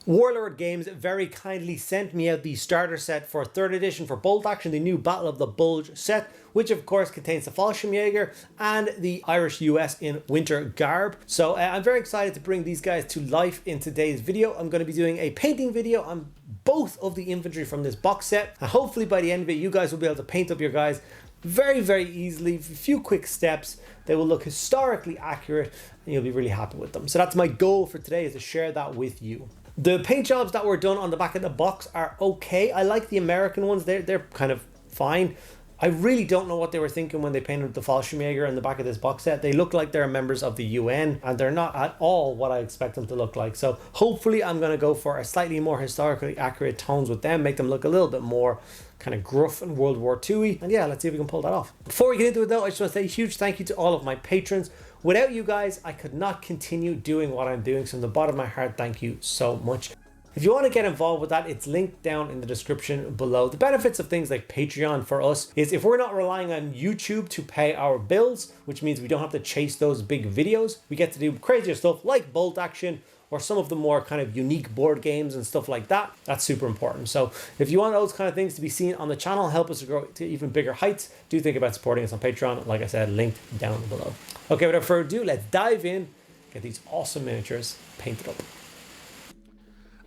Warlord Games very kindly sent me out the starter set for 3rd edition for Bolt Action, the new Battle of the Bulge set, which of course contains the Fallschirmjäger and the Irish US in winter garb. So I'm very excited to bring these guys to life in today's video. I'm going to be doing a painting video on both of the infantry from this box set, and hopefully by the end of it you guys will be able to paint up your guys very easily. A few quick steps. They will look historically accurate and you'll be really happy with them. So that's my goal for today, is to share that with you. The paint jobs that were done on the back of the box are okay. I like the American ones. They're kind of fine. I really don't know what they were thinking when they painted the Fallschirmjäger in the back of this box set. They look like they're members of the UN and they're not at all what I expect them to look like. So hopefully I'm going to go for a slightly more historically accurate tones with them, make them look a little bit more kind of gruff and World War II-y. And yeah, let's see if we can pull that off. Before we get into it though, I just want to say a huge thank you to all of my patrons. Without you guys, I could not continue doing what I'm doing. So from the bottom of my heart, thank you so much. If you want to get involved with that, it's linked down in the description below. The benefits of things like Patreon for us is if we're not relying on YouTube to pay our bills, which means we don't have to chase those big videos, we get to do crazier stuff like Bolt Action or some of the more kind of unique board games and stuff like that. That's super important. So if you want those kind of things to be seen on the channel, help us to grow to even bigger heights, do think about supporting us on Patreon. Like I said, linked down below. Okay, without further ado, let's dive in, get these awesome miniatures painted up.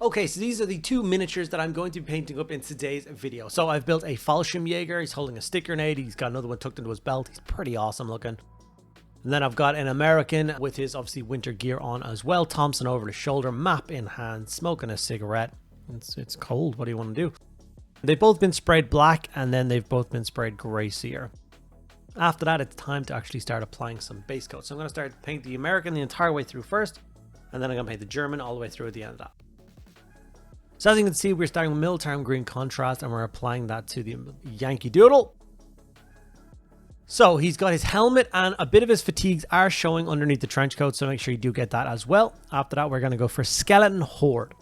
Okay, so these are the 2 miniatures that I'm going to be painting up in today's video. So I've built a Fallschirmjäger. He's holding a stick grenade. He's got another one tucked into his belt. He's pretty awesome looking. And then I've got an American with his obviously winter gear on as well. Thompson over the shoulder, map in hand, smoking a cigarette. It's cold. What do you want to do? They've both been sprayed black and then they've both been sprayed grey sear. After that, it's time to actually start applying some base coat. So I'm going to start paint the American the entire way through first, and then I'm going to paint the German all the way through at the end of that. So as you can see, we're starting with military green contrast and we're applying that to the Yankee Doodle. So he's got his helmet and a bit of his fatigues are showing underneath the trench coat, so make sure you do get that as well. After that, we're going to go for Skeleton Horde.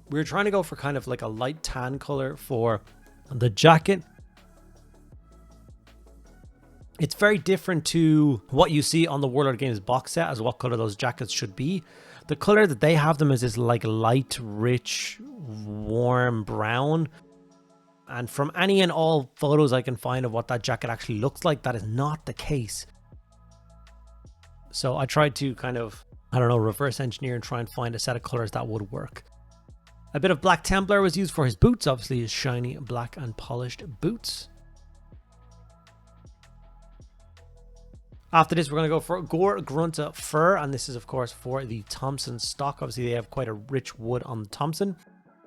We're trying to go for kind of like a light tan color for the jacket. It's very different to what you see on the Warlord Games box set as what color those jackets should be. The color that they have them is this like light, rich, warm brown. And from any and all photos I can find of what that jacket actually looks like, that is not the case. So I tried to kind of, I don't know, reverse engineer and try and find a set of colors that would work. A bit of Black Templar was used for his boots, obviously his shiny black and polished boots. After this, we're going to go for Gore Grunta Fur, and this is, of course, for the Thompson stock. Obviously, they have quite a rich wood on the Thompson.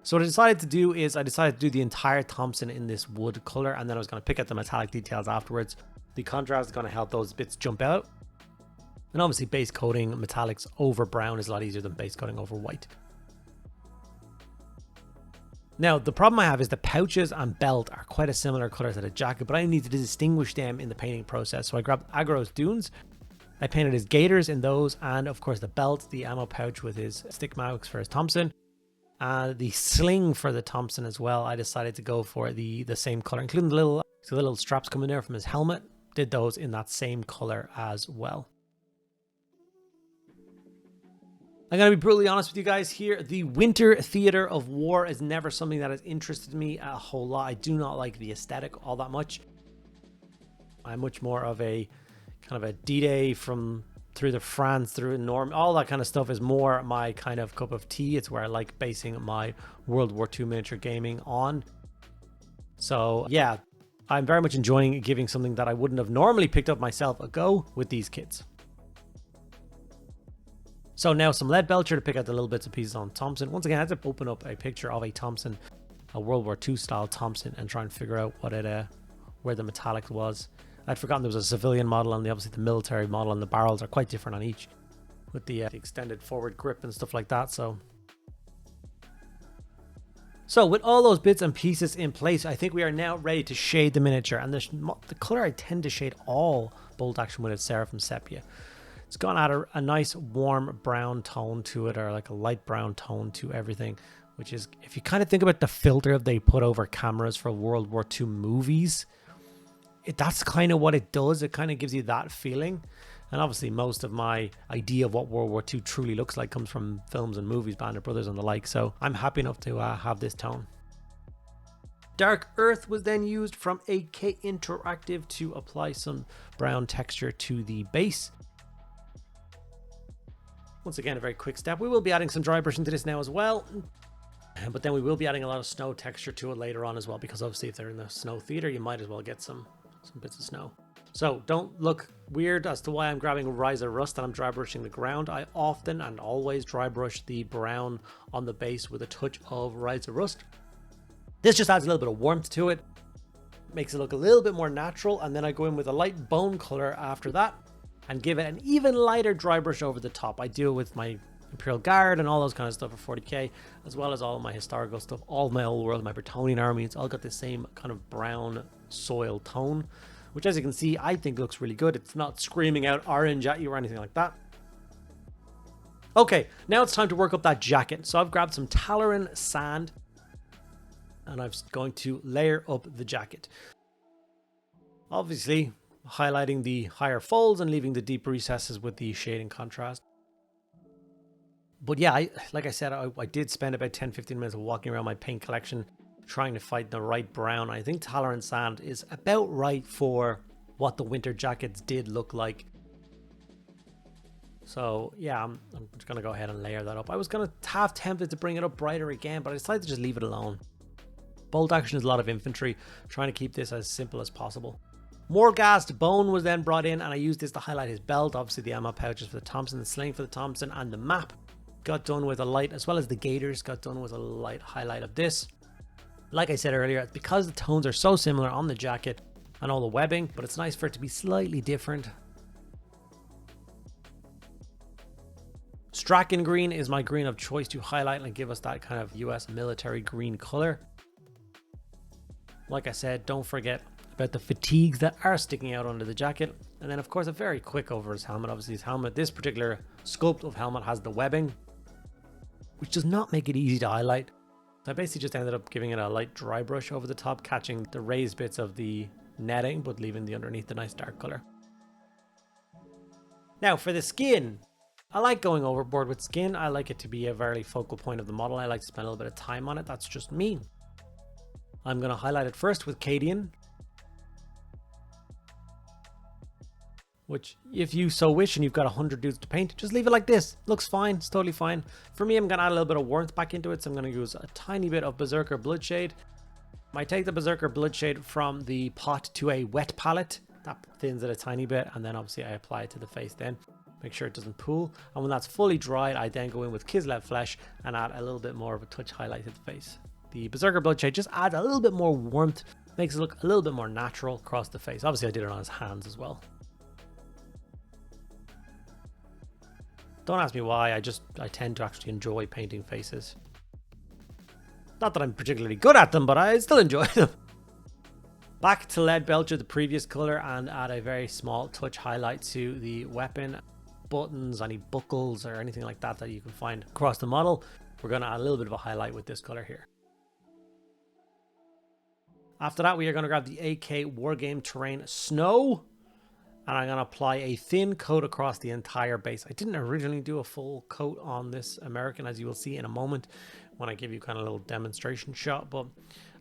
So what I decided to do is I decided to do the entire Thompson in this wood color, and then I was going to pick at the metallic details afterwards. The contrast is going to help those bits jump out. And obviously, base coating metallics over brown is a lot easier than base coating over white. Now, the problem I have is the pouches and belt are quite a similar color to the jacket, but I need to distinguish them in the painting process. So I grabbed Agro's Dunes. I painted his gaiters in those, and of course the belt, the ammo pouch with his stick mounts for his Thompson. The sling for the Thompson as well, I decided to go for the same color, including the little straps coming there from his helmet. Did those in that same color as well. I'm going to be brutally honest with you guys here. The winter theater of war is never something that has interested me a whole lot. I do not like the aesthetic all that much. I'm much more of a kind of a D-Day from through the France, through Norm, all that kind of stuff is more my kind of cup of tea. It's where I like basing my World War II miniature gaming on. So yeah, I'm very much enjoying giving something that I wouldn't have normally picked up myself a go with these kits. So now some lead belcher to pick out the little bits and pieces on Thompson. Once again, I had to open up a picture of a Thompson, a World War II style Thompson, and try and figure out what it, where the metallic was. I'd forgotten there was a civilian model and obviously the military model, and the barrels are quite different on each with the extended forward grip and stuff like that. So with all those bits and pieces in place, I think we are now ready to shade the miniature. And the color I tend to shade all Bolt Action with is Seraphim Sepia. It's gone at a nice warm brown tone to it, or like a light brown tone to everything, which is, if you kind of think about the filter they put over cameras for World War II movies, that's kind of what it does. It kind of gives you that feeling. And obviously most of my idea of what World War II truly looks like comes from films and movies, Band of Brothers and the like, so I'm happy enough to have this tone. Dark Earth was then used from AK Interactive to apply some brown texture to the base. Once again, a very quick step. We will be adding some dry brush into this now as well, but then we will be adding a lot of snow texture to it later on as well, because obviously if they're in the snow theater, you might as well get some bits of snow. So don't look weird as to why I'm grabbing Rise of Rust and I'm dry brushing the ground. I often and always dry brush the brown on the base with a touch of Rise of Rust. This just adds a little bit of warmth to it, makes it look a little bit more natural, and then I go in with a light bone color after that and give it an even lighter dry brush over the top. I do it with my Imperial Guard and all those kind of stuff for 40k, as well as all of my historical stuff, all of my old world, my Bretonnian army. It's all got the same kind of brown soil tone, which as you can see, I think looks really good. It's not screaming out orange at you or anything like that. Okay, now it's time to work up that jacket. So I've grabbed some Talaran sand and I'm going to layer up the jacket. Obviously, highlighting the higher folds and leaving the deep recesses with the shading contrast. But yeah, like I said, I did spend about 10-15 minutes walking around my paint collection trying to find the right brown. I think Talaran sand is about right for what the winter jackets did look like. So yeah, I'm just going to go ahead and layer that up. I was going to have tempted to bring it up brighter again, but I decided to just leave it alone. Bolt action is a lot of infantry, trying to keep this as simple as possible. More gassed bone was then brought in, and I used this to highlight his belt. Obviously the ammo pouches for the Thompson, the sling for the Thompson, and the map got done with a light, as well as the gaiters got done with a light highlight of this. Like I said earlier, it's because the tones are so similar on the jacket and all the webbing, but it's nice for it to be slightly different. Strachan green is my green of choice to highlight and give us that kind of US military green color. Like I said, don't forget about the fatigues that are sticking out under the jacket. And then of course a very quick over his helmet. Obviously his helmet, this particular sculpt of helmet has the webbing, which does not make it easy to highlight. So I basically just ended up giving it a light dry brush over the top, catching the raised bits of the netting, but leaving the underneath the nice dark color. Now for the skin, I like going overboard with skin. I like it to be a very focal point of the model. I like to spend a little bit of time on it. That's just me. I'm going to highlight it first with Cadian, which if you so wish and you've got 100 dudes to paint, just leave it like this. Looks fine. It's totally fine. For me, I'm going to add a little bit of warmth back into it. So I'm going to use a tiny bit of Berserker Bloodshade. I take the Berserker Bloodshade from the pot to a wet palette. That thins it a tiny bit. And then obviously I apply it to the face then. Make sure it doesn't pool. And when that's fully dried, I then go in with Kislev Flesh and add a little bit more of a touch highlight to the face. The Berserker Bloodshade just adds a little bit more warmth. Makes it look a little bit more natural across the face. Obviously I did it on his hands as well. Don't ask me why, I tend to actually enjoy painting faces. Not that I'm particularly good at them, but I still enjoy them. Back to Lead Belcher, the previous color, and add a very small touch highlight to the weapon, buttons, any buckles or anything like that that you can find across the model. We're going to add a little bit of a highlight with this color here. After that, we are going to grab the AK Wargame Terrain Snow. And I'm going to apply a thin coat across the entire base. I didn't originally do a full coat on this American, as you will see in a moment when I give you kind of a little demonstration shot. But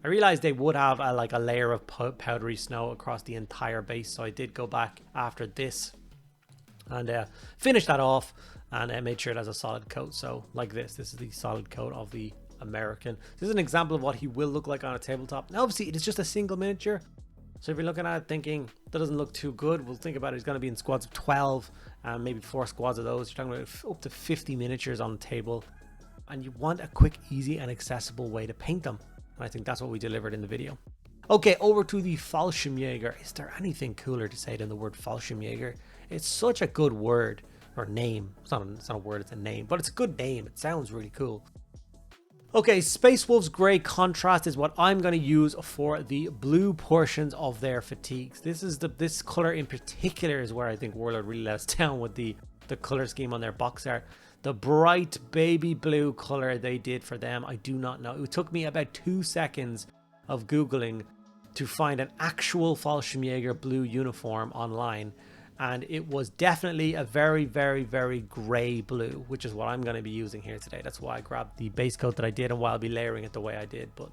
I realized they would have a layer of powdery snow across the entire base. So I did go back after this and finish that off and made sure it has a solid coat. So like this is the solid coat of the American. This is an example of what he will look like on a tabletop. Now, obviously, it is just a single miniature. So if you're looking at it thinking that doesn't look too good, we'll think about it. It's going to be in squads of 12 and maybe 4 squads of those. You're talking about up to 50 miniatures on the table. And you want a quick, easy and accessible way to paint them. And I think that's what we delivered in the video. Okay, over to the Fallschirmjäger. Is there anything cooler to say than the word Fallschirmjäger? It's such a good word or name. It's not a word, it's a name. But it's a good name. It sounds really cool. Okay, Space Wolf's Grey Contrast is what I'm going to use for the blue portions of their fatigues. This color in particular is where I think Warlord really let us down with the color scheme on their box art. The bright baby blue color they did for them, I do not know. It took me about 2 seconds of Googling to find an actual Fallschirmjäger blue uniform online. and it was definitely a very, very, very grey blue, which is what I'm going to be using here today. That's why I grabbed the base coat that I did, and why I'll be layering it the way I did. But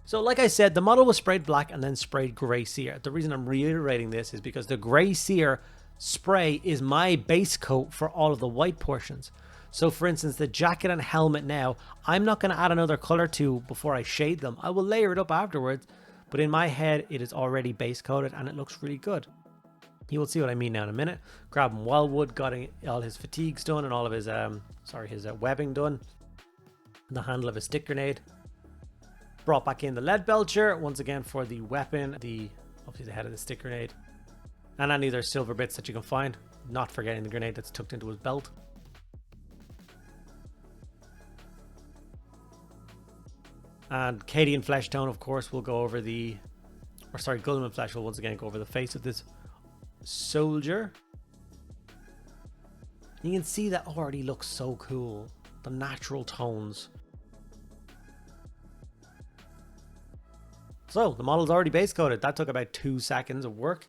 so like I said, the model was sprayed black and then sprayed grey sear. The reason I'm reiterating this is because the grey sear spray is my base coat for all of the white portions. So for instance, the jacket and helmet now, I'm not going to add another color to before I shade them. I will layer it up afterwards, but in my head, it is already base coated and it looks really good. You will see what I mean now in a minute. Grabbing Wildwood, got all his fatigues done and all of his, his webbing done. The handle of his stick grenade. Brought back in the lead belcher, once again for the weapon, obviously the head of the stick grenade. And any other silver bits that you can find. Not forgetting the grenade that's tucked into his belt. And Cadian Flesh Tone, of course, will go over Guilliman Flesh will once again go over the face of this soldier. You can see that already looks so cool. The natural tones. So, the model's already base coated. That took about 2 seconds of work.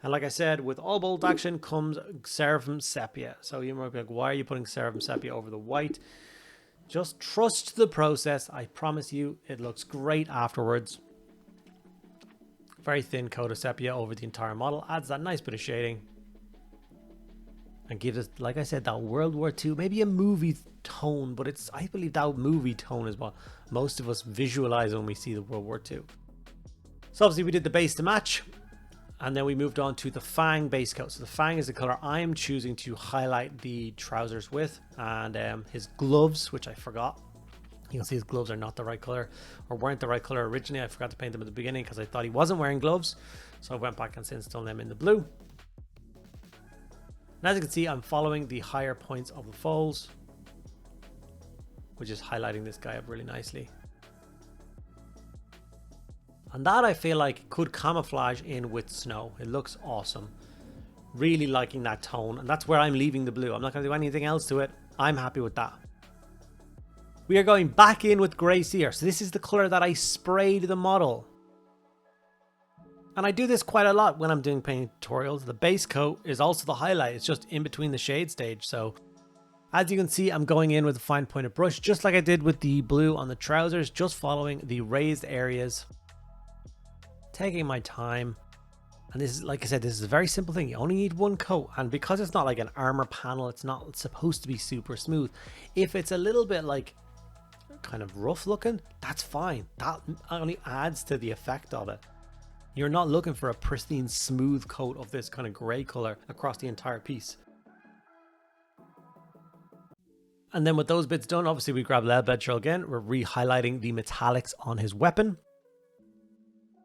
And like I said, with all bolt action comes Seraphim Sepia. So you might be like, why are you putting Seraphim Sepia over the white? Just trust the process. I promise you, it looks great afterwards. Very thin coat of sepia over the entire model. Adds that nice bit of shading. And gives us, like I said, that World War II, maybe a movie tone. But I believe that movie tone is what most of us visualize when we see the World War II. So obviously we did the base to match. And then we moved on to the Fang base coat. So the Fang is the color I am choosing to highlight the trousers with. And his gloves, which I forgot. You can see his gloves are not the right color, or weren't the right color originally. I forgot to paint them at the beginning because I thought he wasn't wearing gloves. So I went back and since done them in the blue. And as you can see, I'm following the higher points of the folds, which is highlighting this guy up really nicely. And that I feel like could camouflage in with snow. It looks awesome. Really liking that tone. And that's where I'm leaving the blue. I'm not going to do anything else to it. I'm happy with that. We are going back in with grey sear. So this is the color that I sprayed the model. And I do this quite a lot when I'm doing paint tutorials. The base coat is also the highlight. It's just in between the shade stage. So as you can see, I'm going in with a fine pointed brush, just like I did with the blue on the trousers, just following the raised areas. Taking my time. And this is, like I said, this is a very simple thing. You only need one coat. And because it's not like an armor panel, it's not supposed to be super smooth. If it's a little bit like kind of rough looking, that's fine. That only adds to the effect of it. You're not looking for a pristine smooth coat of this kind of gray color across the entire piece. And then with those bits done, obviously we grab lead belcher again. We're re-highlighting the metallics on his weapon.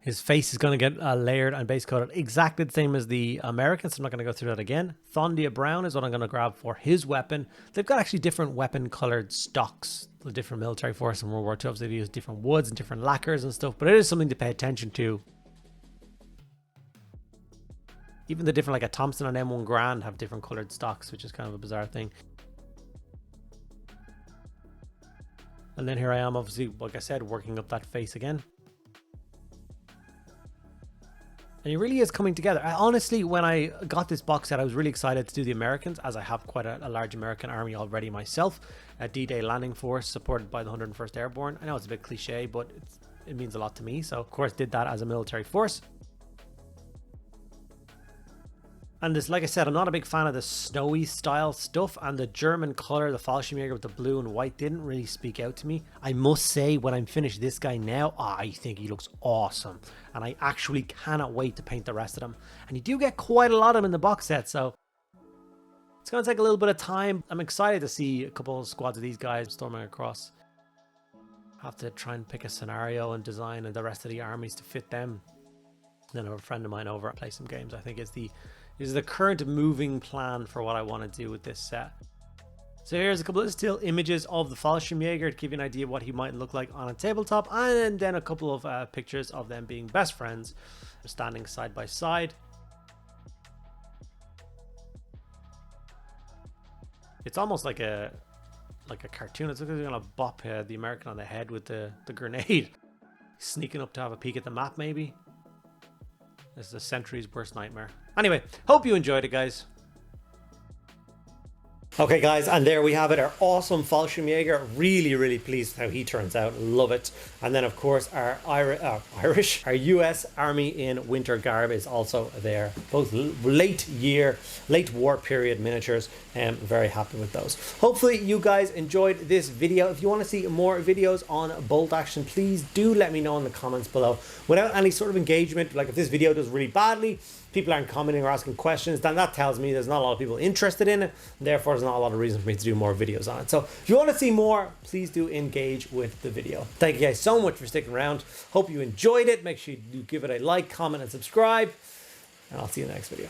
His face is going to get layered and base coated exactly the same as the Americans. So I'm not going to go through that again. Thondia Brown is what I'm going to grab for his weapon. They've got actually different weapon colored stocks. The different military force in World War II. Obviously they use different woods and different lacquers and stuff. But it is something to pay attention to. Even the different, like a Thompson and M1 Grand have different colored stocks, which is kind of a bizarre thing. And then here I am, obviously, like I said, working up that face again. And it really is coming together. Honestly, when I got this box set, I was really excited to do the Americans, as I have quite a large American army already myself. A D-Day landing force supported by the 101st Airborne. I know it's a bit cliche, but it means a lot to me. So, of course, did that as a military force. And this, like I said, I'm not a big fan of the snowy style stuff, and the German color, the Fallschirmjäger with the blue and white, didn't really speak out to me. I must say, when I'm finished this guy now, I think he looks awesome. And I actually cannot wait to paint the rest of them. And you do get quite a lot of them in the box set, so it's going to take a little bit of time. I'm excited to see a couple of squads of these guys storming across. Have to try and pick a scenario and design and the rest of the armies to fit them. And then I have a friend of mine over and play some games. I think it's the current moving plan for what I want to do with this set. So here's a couple of still images of the Fallschirmjäger to give you an idea of what he might look like on a tabletop, and then a couple of pictures of them being best friends, standing side by side. It's almost like a cartoon. It's like they're gonna bop the American on the head with the grenade, sneaking up to have a peek at the map maybe. This is a sentry's worst nightmare. Anyway, hope you enjoyed it, guys. Okay guys, and there we have it, our awesome Fallschirmjäger. Really pleased with how he turns out, love it. And then of course our our US Army in winter garb is also there. Both late war period miniatures. Very happy with those. Hopefully you guys enjoyed this video. If you want to see more videos on bolt action, please do let me know in the comments below. Without any sort of engagement, like if this video does really badly, people aren't commenting or asking questions, then that tells me there's not a lot of people interested in it, and therefore there's not a lot of reason for me to do more videos on it. So if you want to see more, please do engage with the video. Thank you guys so much for sticking around. Hope you enjoyed it. Make sure you do give it a like, comment, and subscribe, and I'll see you in the next video.